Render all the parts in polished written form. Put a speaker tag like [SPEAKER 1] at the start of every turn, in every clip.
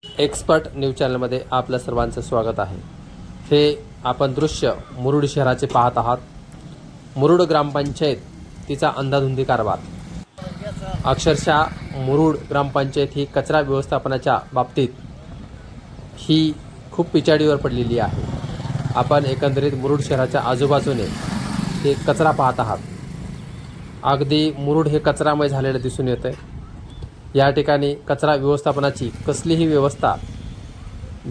[SPEAKER 1] Expert news चॅनलमध्ये आपल्या सर्वांचं स्वागत आहे। हे आपण दृश्य मुरुड शहराचे पाहत आहात। मुरुड ग्रामपंचायत तिचा अंधाधुंदी कारभार। अक्षरशः मुरुड ग्रामपंचायत ही कचरा व्यवस्थापनाच्या बाबतीत ही खूप पिछाडीवर पडलेली आहे। आपण एकंदरीत मुरुड शहराच्या आजूबाजूने हे कचरा पाहत आहात। अगदी मुरुड हे कचरामय झालेले दिसून येते। या ठिकाणी कचरा व्यवस्थापनाची कसलीही व्यवस्था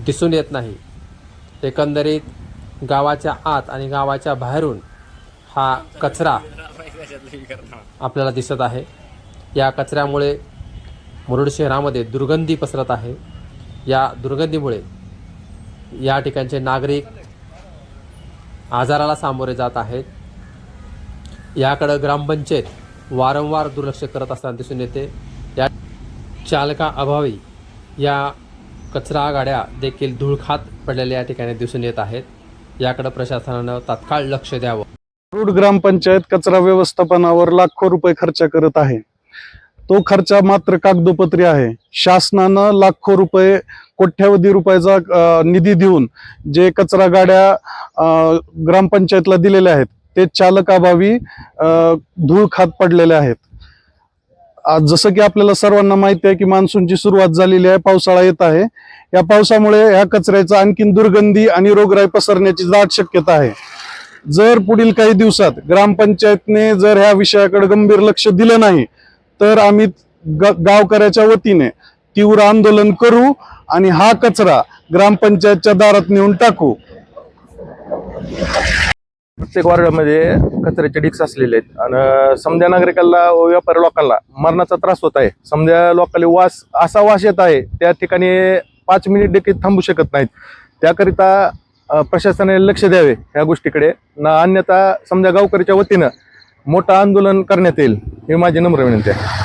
[SPEAKER 1] दिसून येत नाही। एकंदरीत गावाच्या आत आणि गावाच्या बाहेरून हा कचरा आपल्याला दिसत आहे। या कचऱ्यामुळे मुरुड शहरामध्ये दुर्गंधी पसरत आहे। या दुर्गंधीमुळे या ठिकाणचे नागरिक आजाराला सामोरे जात आहेत। याकडे ग्रामपंचायत वारंवार दुर्लक्ष करत असताना दिसून येते। या चालकाअभावी या कचरा गाड्या देखील धूळ खात पडलेल्या या ठिकाणी दिसून येत आहेत। याकडे प्रशासनाने तात्काळ लक्ष द्यावं।
[SPEAKER 2] मुरुड ग्रामपंचायत कचरा व्यवस्थापनावर लाखो रुपये खर्च करत आहे। तो खर्च मात्र कागदोपत्री आहे। शासनानं लाखो रुपये कोट्यावधी रुपयाचा निधी देऊन जे कचरा गाड्या ग्रामपंचायतला दिलेल्या आहेत ते चालकाअभावी धूळ खात पडलेले आहेत। आज जसं की आपल्याला सर्वांना माहिती आहे की मान्सूनची सुरुवात झालेली आहे, पावसाळा येत आहे। या पावसामुळे या कचऱ्याचा आणखीन दुर्गंधी आणि रोगराई पसरण्याची दाट शक्यता आहे। जर पुढील काही दिवसात ग्रामपंचायतने जर ह्या विषयाकडे गंभीर लक्ष दिलं नाही तर आम्ही गावकऱ्याच्या वतीने तीव्र आंदोलन करू आणि हा कचरा ग्रामपंचायतच्या दारात नेऊन टाकू।
[SPEAKER 3] प्रत्येक वार्डामध्ये कचऱ्याचे ढिग असलेले आहेत आणि समजा नागरिकांना व व्यापारी लोकांना मरणाचा त्रास होत आहे। समजा लोकांना असा वास येत आहे त्या ठिकाणी 5 मिनिट देखील थांबू शकत नाहीत। त्याकरिता प्रशासनाने लक्ष द्यावे या गोष्टीकडे, अन्यथा समजा गावकऱ्याच्या वतीनं मोठं आंदोलन करण्यात येईल ही माझी नम्र विनंती आहे।